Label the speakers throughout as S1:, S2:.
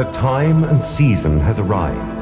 S1: The time and season has arrived.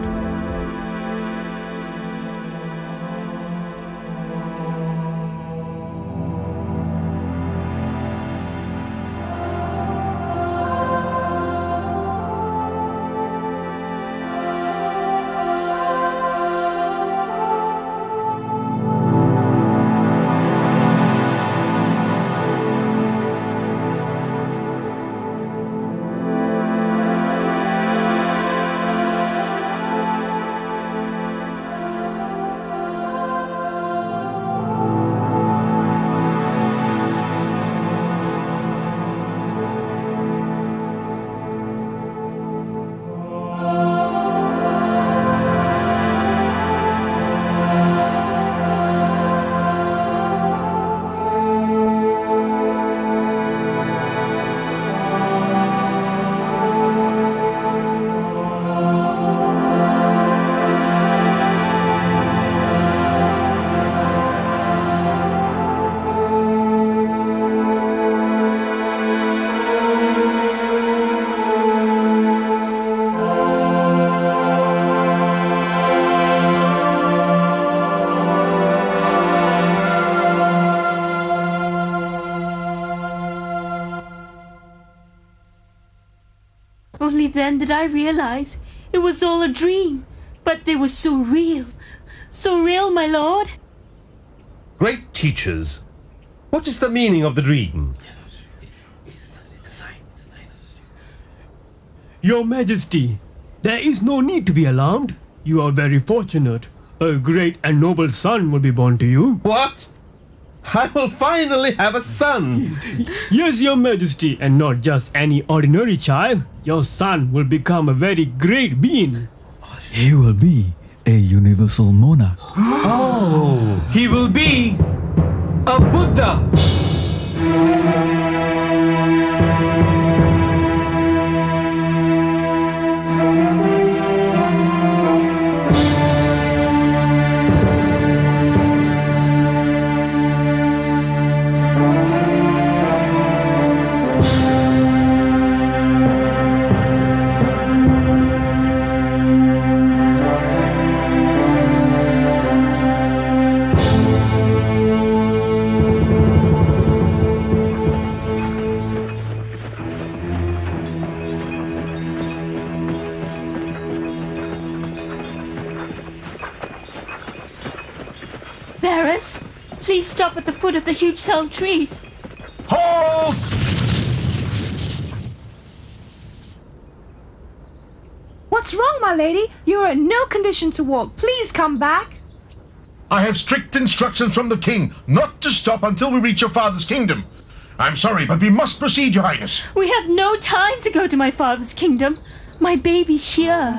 S2: Only then did I realize it was all a dream, but they were so real, my lord.
S3: Great teachers, what is the meaning of the dream?
S4: Your Majesty, there is no need to be alarmed. You are very fortunate. A great and noble son will be born to you.
S3: What? I will finally have a son.
S4: Yes, Your Majesty, and not just any ordinary child. Your son will become a very great being.
S5: He will be a universal monarch.
S3: Oh,
S6: He will be a Buddha.
S2: Bearers, please stop at the foot of the huge cell tree.
S6: Halt!
S7: What's wrong, my lady? You are in no condition to walk. Please come back.
S6: I have strict instructions from the king not to stop until we reach your father's kingdom. I'm sorry, but we must proceed, Your Highness.
S2: We have no time to go to my father's kingdom. My baby's here.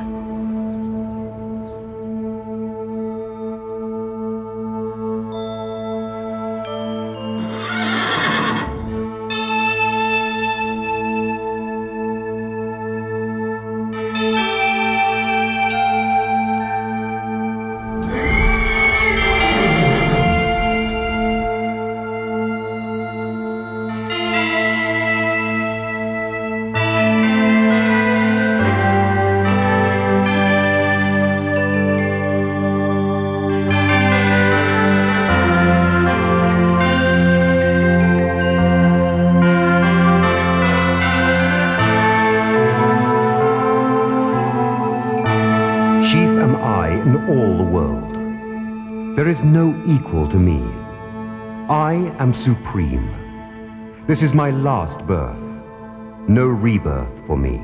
S1: Chief am I in all the world. There is no equal to me. I am supreme. This is my last birth. No rebirth for me.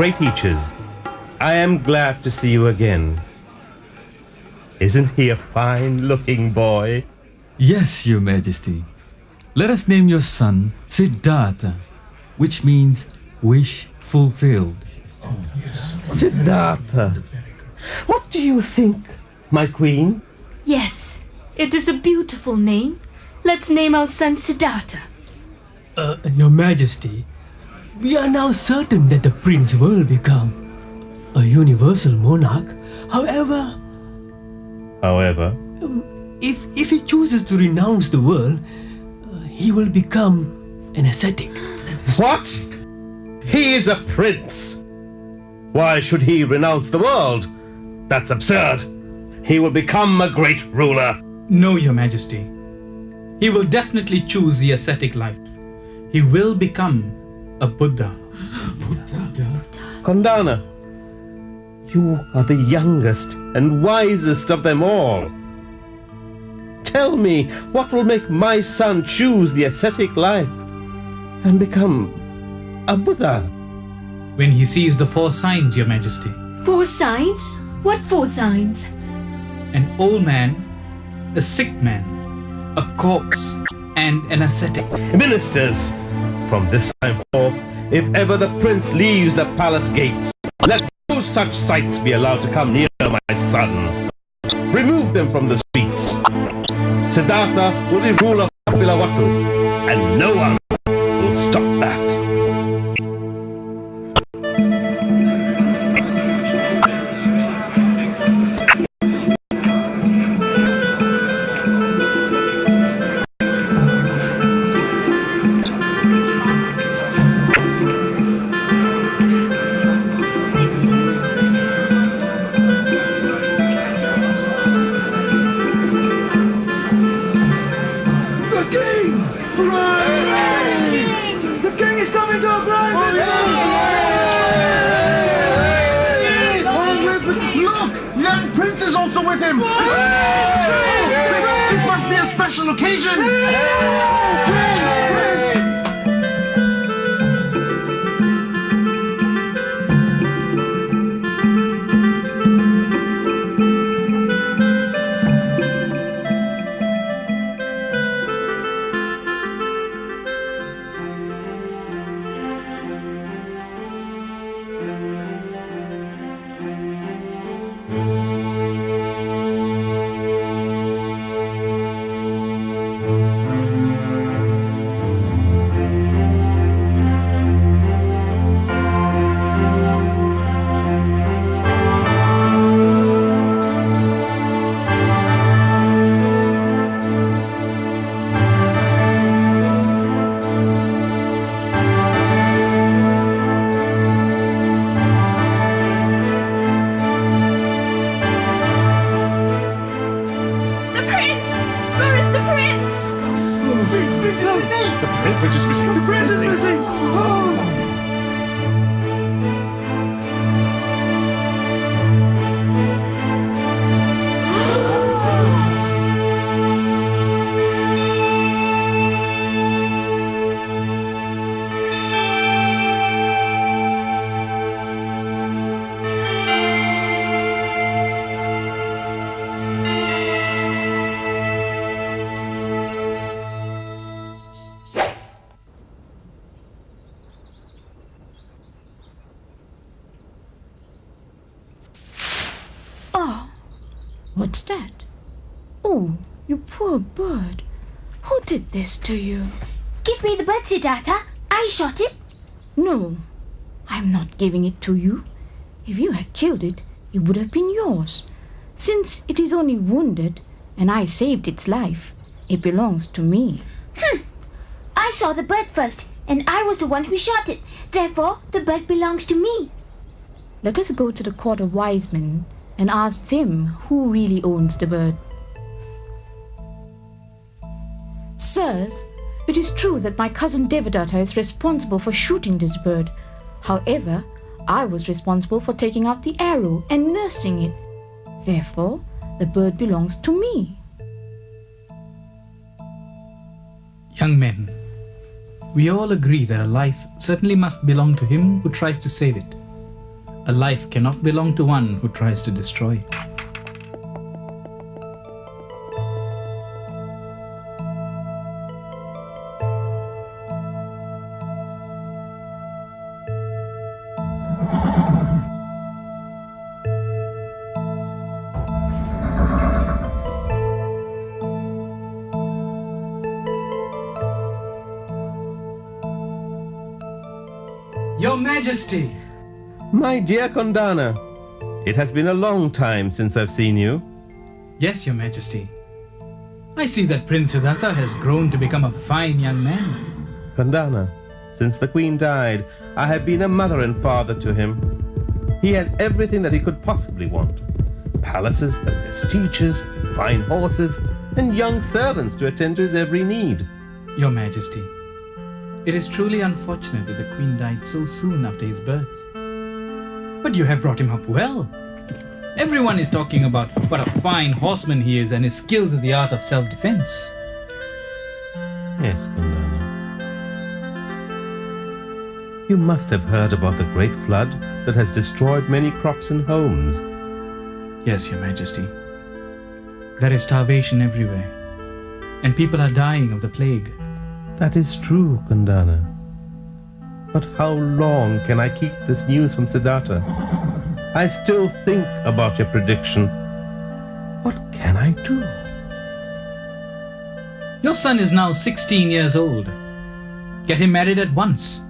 S3: great teachers, I am glad to see you again. Isn't he a fine-looking boy?
S5: Yes, Your Majesty. Let us name your son Siddhartha, which means wish fulfilled.
S3: Siddhartha, what do you think, my queen?
S2: Yes, it is a beautiful name. Let's name our son Siddhartha.
S4: Your Majesty, we are now certain that the prince will become a universal monarch. However, if he chooses to renounce the world, he will become an ascetic.
S3: What? He is a prince. Why should he renounce the world? That's absurd. He will become a great ruler.
S8: No, Your Majesty. He will definitely choose the ascetic life. He will become a Buddha.
S3: Kondana, you are the youngest and wisest of them all. Tell me, what will make my son choose the ascetic life and become a Buddha?
S8: When he sees the 4 signs, Your Majesty.
S2: 4 signs? What 4 signs?
S8: An old man, a sick man, a corpse, and an ascetic.
S3: Ministers, from this time forth, if ever the prince leaves the palace gates, let no such sights be allowed to come near my son. Remove them from the streets. Siddhartha will be ruler of Kapilavatthu, and no one will stop that.
S6: With him! This must be a special occasion!
S7: What's that? Oh, you poor bird. Who did this to you?
S2: Give me the bird, Siddhartha. I shot it.
S7: No, I'm not giving it to you. If you had killed it, it would have been yours. Since it is only wounded and I saved its life, it belongs to me.
S2: I saw the bird first, and I was the one who shot it. Therefore, the bird belongs to me.
S7: Let us go to the court of wise men and ask them who really owns the bird. Sirs, it is true that my cousin Devadatta is responsible for shooting this bird. However, I was responsible for taking out the arrow and nursing it. Therefore, the bird belongs to me.
S8: Young men, we all agree that a life certainly must belong to him who tries to save it. A life cannot belong to one who tries to destroy it. Your Majesty!
S3: My dear Kondana, it has been a long time since I've seen you.
S8: Yes, Your Majesty. I see that Prince Siddhartha has grown to become a fine young man.
S3: Kondana, since the Queen died, I have been a mother and father to him. He has everything that he could possibly want. Palaces, the best teachers, fine horses, and young servants to attend to his every need.
S8: Your Majesty, it is truly unfortunate that the Queen died so soon after his birth. But you have brought him up well. Everyone is talking about what a fine horseman he is and his skills in the art of self-defense.
S3: Yes, Kondana. You must have heard about the great flood that has destroyed many crops and homes.
S8: Yes, Your Majesty. There is starvation everywhere, and people are dying of the plague.
S3: That is true, Kondana. But how long can I keep this news from Siddhartha? I still think about your prediction. What can I do?
S8: Your son is now 16 years old. Get him married at once.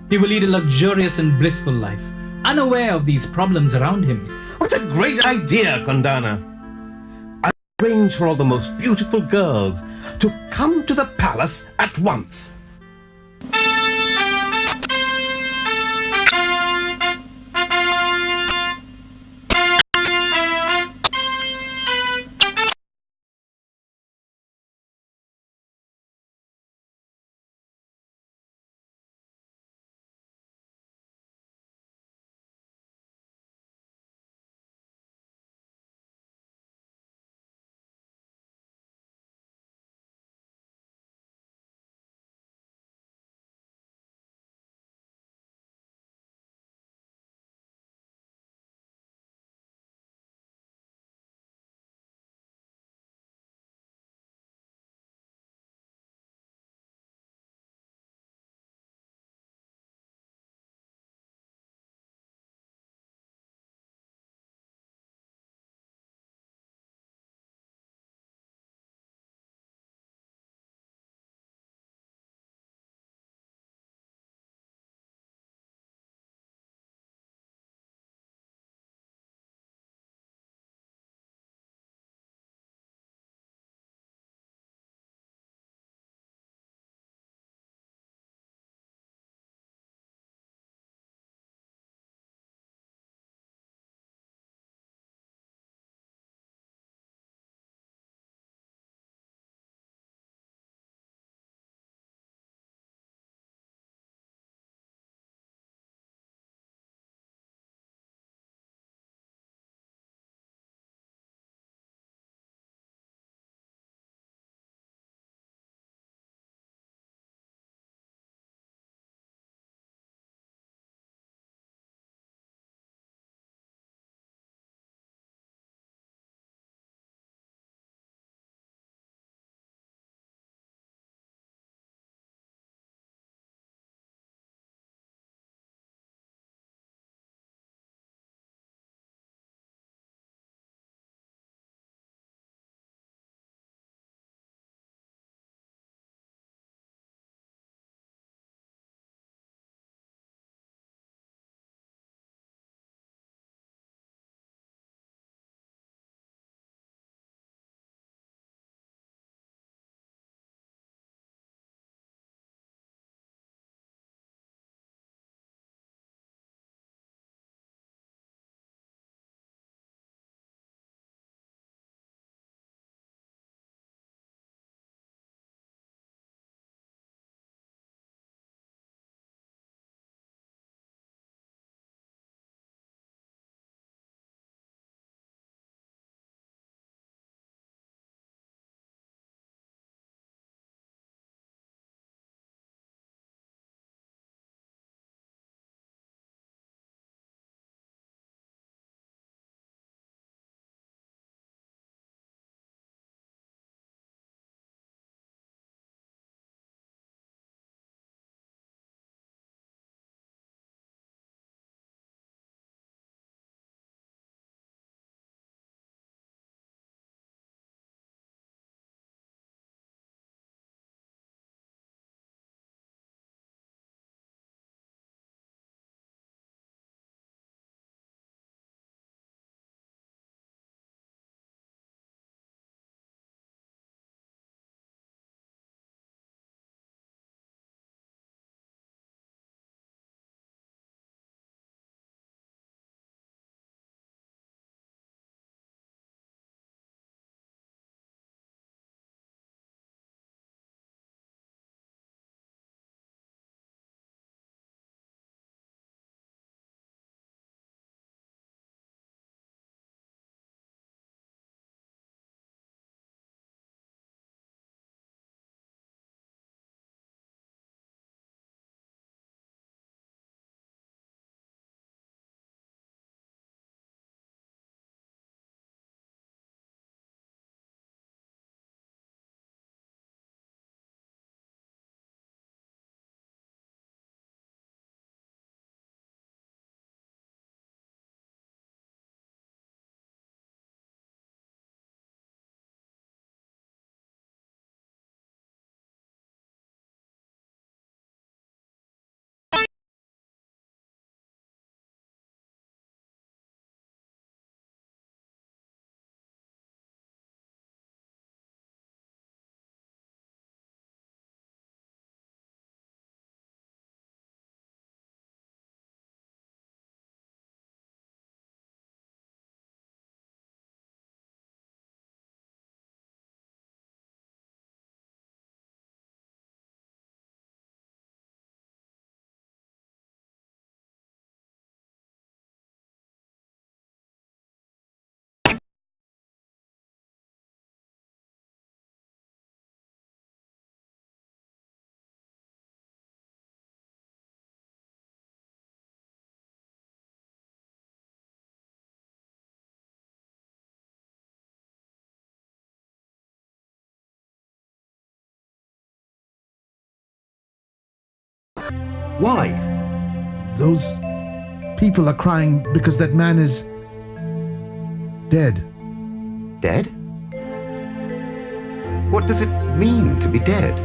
S8: He will lead a luxurious and blissful life, unaware of these problems around him.
S3: What a great idea, Kondana! I'll arrange for all the most beautiful girls to come to the palace at once.
S1: Why?
S9: Those people are crying because that man is dead.
S1: Dead? What does it mean to be dead?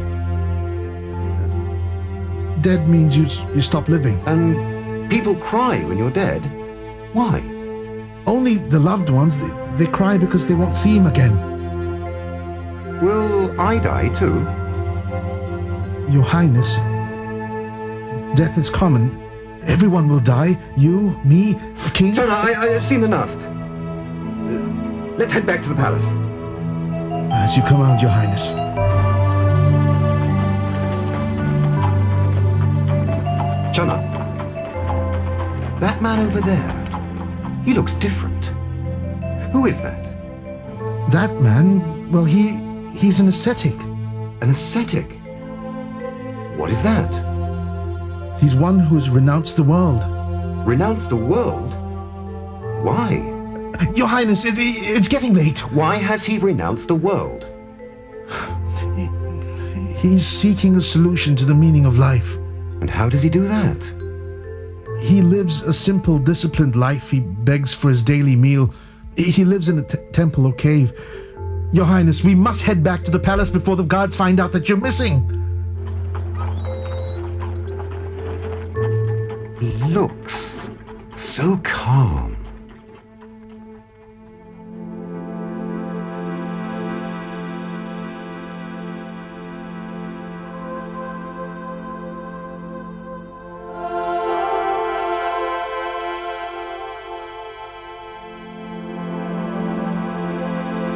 S9: Dead means you stop living.
S1: And people cry when you're dead? Why?
S9: Only the loved ones, they cry because they won't see him again.
S1: Will I die too?
S9: Your Highness, death is common. Everyone will die. You, me, the king.
S1: Chana, I've seen enough. Let's head back to the palace.
S9: As you command, Your Highness.
S1: Chana, that man over there, he looks different. Who is that?
S9: That man, well, he's an ascetic.
S1: An ascetic? What is that?
S9: He's one who's renounced the world.
S1: Renounced the world? Why?
S9: Your Highness, it's getting late.
S1: Why has he renounced the world?
S9: He's seeking a solution to the meaning of life.
S1: And how does he do that?
S9: He lives a simple, disciplined life. He begs for his daily meal. He lives in a temple or cave. Your Highness, we must head back to the palace before the guards find out that you're missing.
S1: He looks so calm.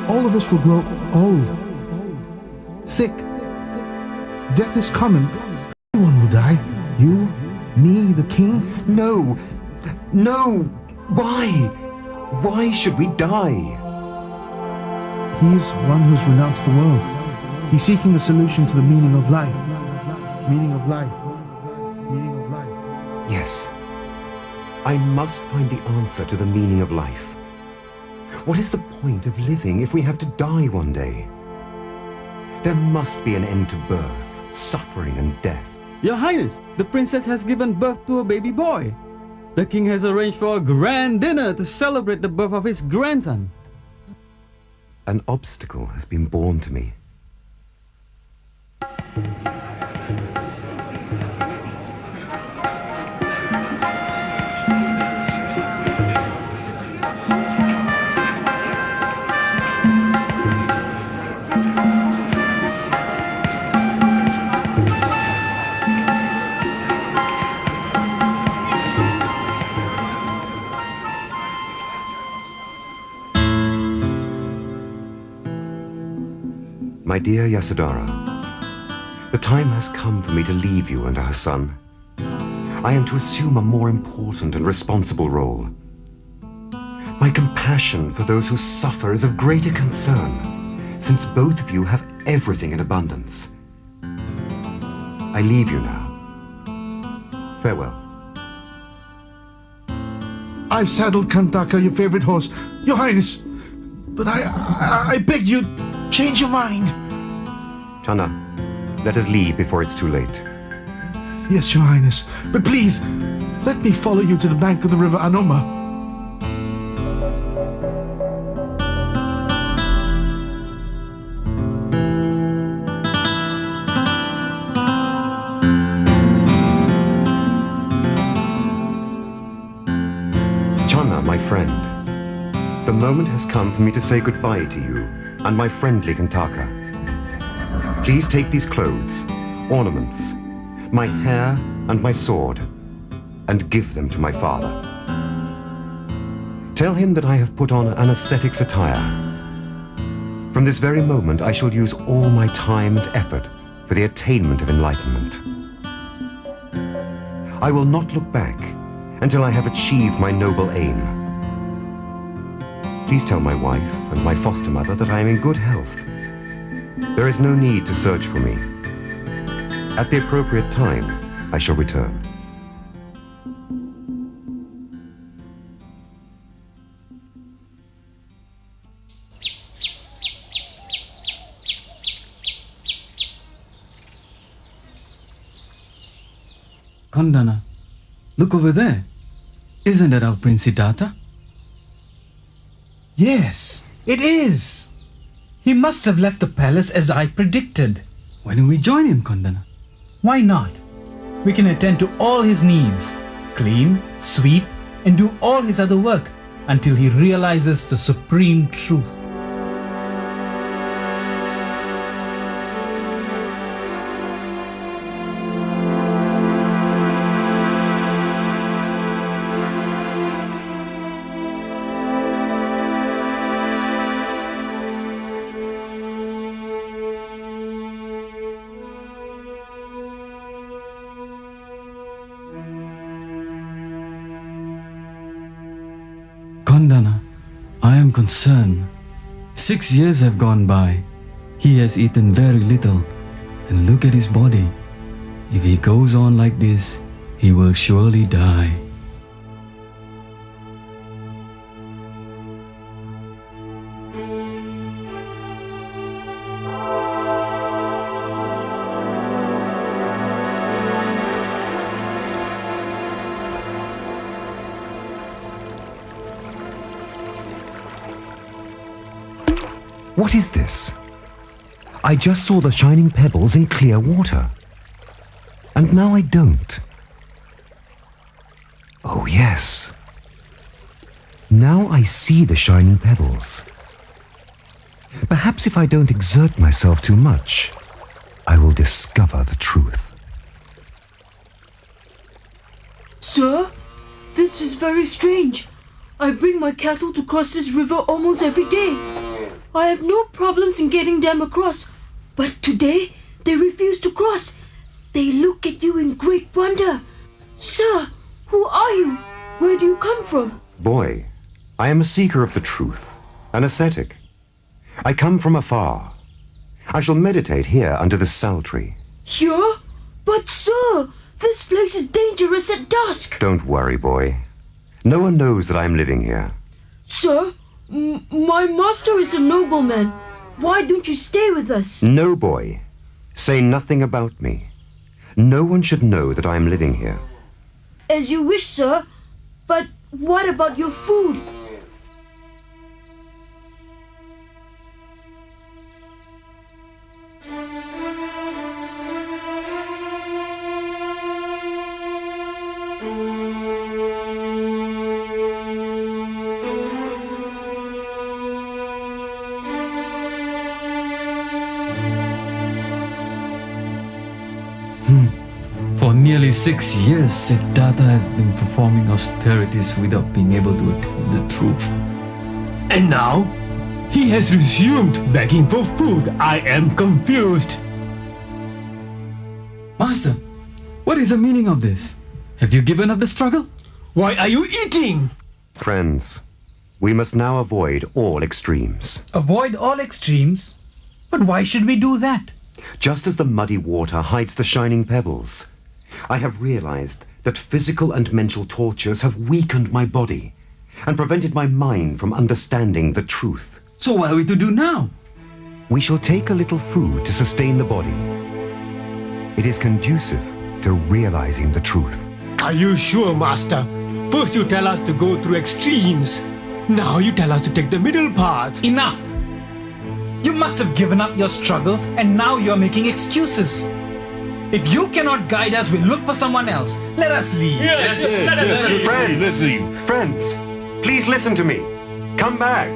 S9: All of us will grow old, sick. Death is common. Everyone will die. You, me, the king.
S1: No! No! Why? Why should we die?
S9: He's one who's renounced the world. He's seeking a solution to the meaning of life. Meaning of life. Meaning of life.
S1: Yes. I must find the answer to the meaning of life. What is the point of living if we have to die one day? There must be an end to birth, suffering and death.
S5: Your Highness, the princess has given birth to a baby boy. The king has arranged for a grand dinner to celebrate the birth of his grandson.
S1: An obstacle has been born to me. My dear Yasodhara, the time has come for me to leave you and our son. I am to assume a more important and responsible role. My compassion for those who suffer is of greater concern, since both of you have everything in abundance. I leave you now. Farewell.
S9: I've saddled Kantaka, your favorite horse, Your Highness. But I beg you, change your mind.
S1: Chana, let us leave before it's too late.
S9: Yes, Your Highness. But please, let me follow you to the bank of the river Anoma.
S1: Chana, my friend, the moment has come for me to say goodbye to you and my friendly Kantaka. Please take these clothes, ornaments, my hair and my sword, and give them to my father. Tell him that I have put on an ascetic's attire. From this very moment, I shall use all my time and effort for the attainment of enlightenment. I will not look back until I have achieved my noble aim. Please tell my wife and my foster mother that I am in good health. There is no need to search for me. At the appropriate time, I shall return.
S5: Kandana, look over there. Isn't that our Prince Siddhartha?
S8: Yes, it is. He must have left the palace as I predicted.
S5: Why don't we join him, Kandana?
S8: Why not? We can attend to all his needs, clean, sweep, and do all his other work until he realizes the supreme truth.
S5: Kandana, I am concerned. 6 years have gone by. He has eaten very little. And look at his body. If he goes on like this, he will surely die.
S1: What is this? I just saw the shining pebbles in clear water. And now I don't. Oh, yes. Now I see the shining pebbles. Perhaps if I don't exert myself too much, I will discover the truth.
S2: Sir, this is very strange. I bring my cattle to cross this river almost every day. I have no problems in getting them across, but today they refuse to cross. They look at you in great wonder. Sir, who are you? Where do you come from?
S1: Boy, I am a seeker of the truth, an ascetic. I come from afar. I shall meditate here under this sal tree.
S2: Here? But sir, this place is dangerous at dusk.
S1: Don't worry, boy. No one knows that I am living here.
S2: Sir, my master is a nobleman. Why don't you stay with us?
S1: No, boy. Say nothing about me. No one should know that I am living here.
S2: As you wish, sir. But what about your food?
S5: For nearly 6 years, Siddhartha has been performing austerities without being able to attain the truth.
S4: And now, he has resumed begging for food. I am confused.
S5: Master, what is the meaning of this? Have you given up the struggle?
S4: Why are you eating?
S1: Friends, we must now avoid all extremes.
S8: Avoid all extremes? But why should we do that?
S1: Just as the muddy water hides the shining pebbles, I have realized that physical and mental tortures have weakened my body and prevented my mind from understanding the truth.
S5: So what are we to do now?
S1: We shall take a little food to sustain the body. It is conducive to realizing the truth.
S4: Are you sure, Master? First you tell us to go through extremes. Now you tell us to take the middle path.
S8: Enough! You must have given up your struggle and now you're making excuses. If you cannot guide us, we'll look for someone else. Let us leave.
S5: Yes.
S8: Let us leave.
S1: Friends,
S3: Let's leave.
S1: friends, please listen to me. Come back.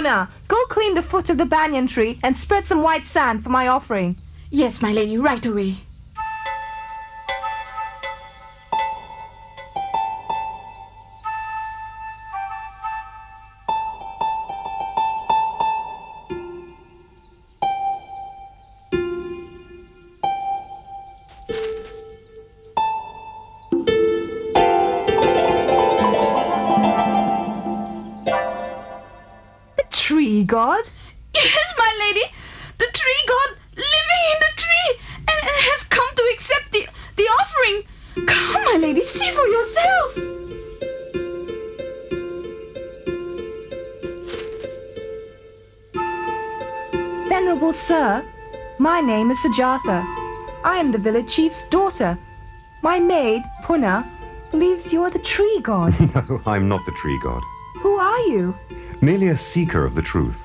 S10: Puna, go clean the foot of the banyan tree and spread some white sand for my offering.
S7: Yes, my lady, right away.
S10: Tree god?
S7: Yes, my lady, the tree god living in the tree and has come to accept the offering. Come, my lady, see for yourself.
S10: Venerable sir, my name is Sujatha. I am the village chief's daughter. My maid, Puna, believes you're the tree god.
S1: No, I'm not the tree god.
S10: Who are you?
S1: Merely a seeker of the truth.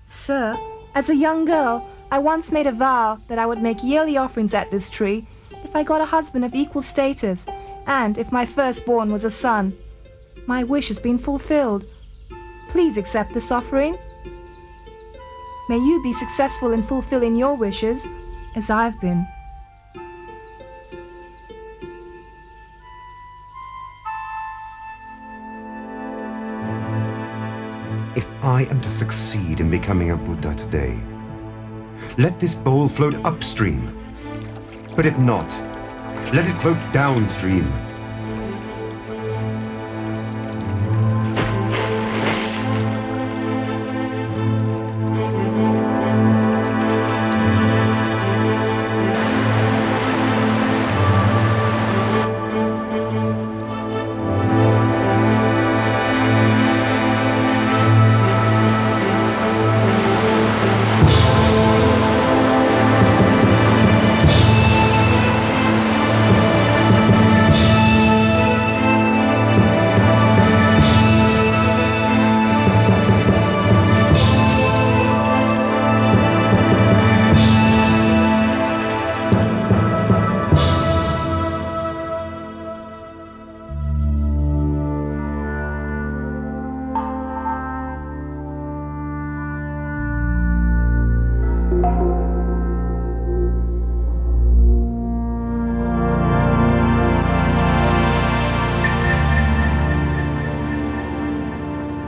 S10: Sir, as a young girl, I once made a vow that I would make yearly offerings at this tree if I got a husband of equal status, and if my firstborn was a son. My wish has been fulfilled. Please accept this offering. May you be successful in fulfilling your wishes, as I've been.
S1: If I am to succeed in becoming a Buddha today, let this bowl float upstream. But if not, let it float downstream.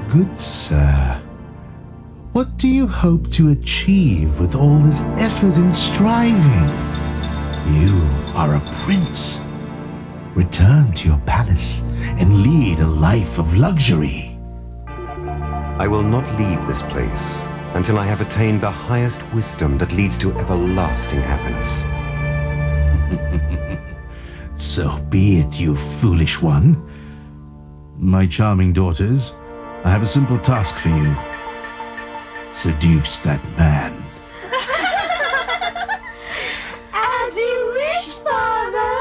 S9: Good sir, what do you hope to achieve with all this effort and striving? You are a prince. Return to your palace and lead a life of luxury.
S1: I will not leave this place until I have attained the highest wisdom that leads to everlasting happiness.
S9: So be it, you foolish one. My charming daughters, I have a simple task for you. Seduce that man.
S2: As you wish, Father.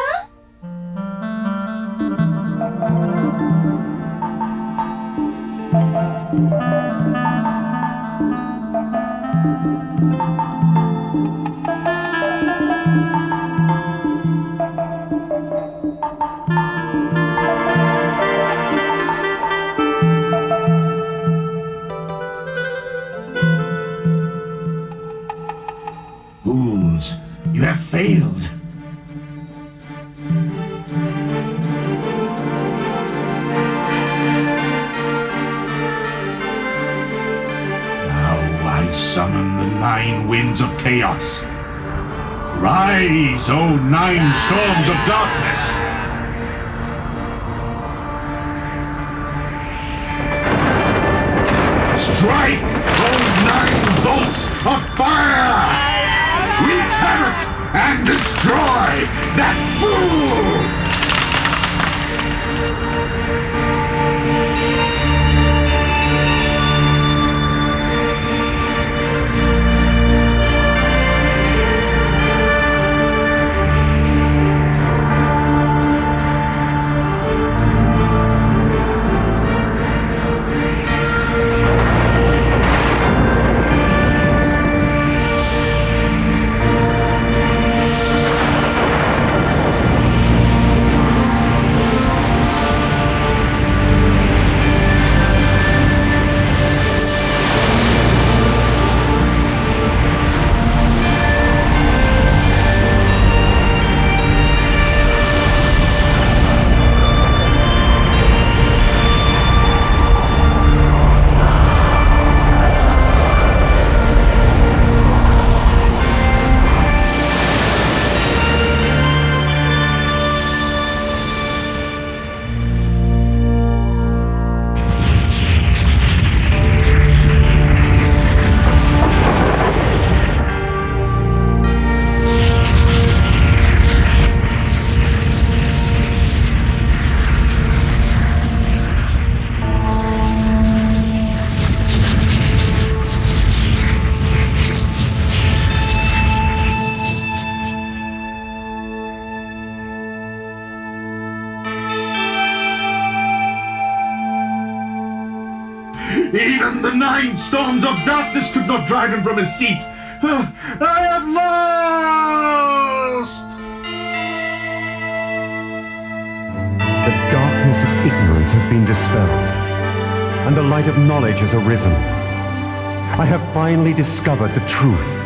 S9: Fools, you have failed. Now I summon the 9 winds of chaos. Rise, O 9 storms of darkness! Strike, O 9 bolts of fire! Wreak havoc and destroy that fool!
S6: Even the 9 storms of darkness could not drive him from his seat. I have lost!
S1: The darkness of ignorance has been dispelled, and the light of knowledge has arisen. I have finally discovered the truth.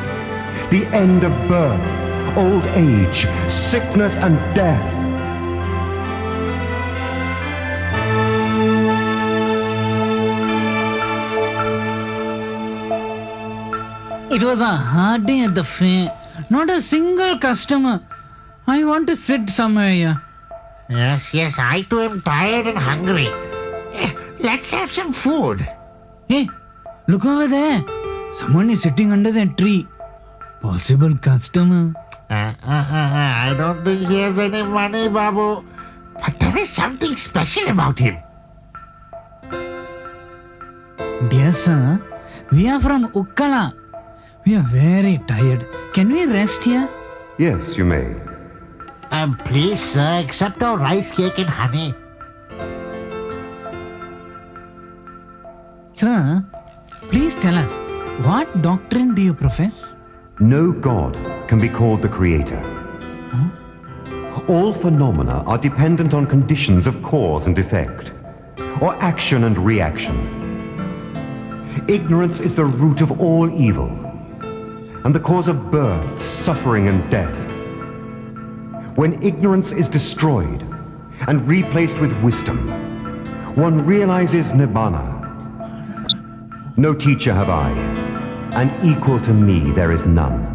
S1: The end of birth, old age, sickness and death.
S11: It was a hard day at the fair. Not a single customer. I want to sit somewhere here.
S12: Yes, I too am tired and hungry. Let's have some food.
S11: Hey, look over there. Someone is sitting under that tree. Possible customer.
S12: I don't think he has any money, Babu. But there is something special about him.
S11: Dear sir, we are from Ukkala. We are very tired. Can we rest here?
S1: Yes, you may.
S12: Please, sir, accept our rice cake and honey.
S11: Sir, please tell us, what doctrine do you profess?
S1: No God can be called the creator. All phenomena are dependent on conditions of cause and effect, or action and reaction. Ignorance is the root of all evil, and the cause of birth, suffering, and death. When ignorance is destroyed and replaced with wisdom, one realizes Nibbana. No teacher have I, and equal to me there is none.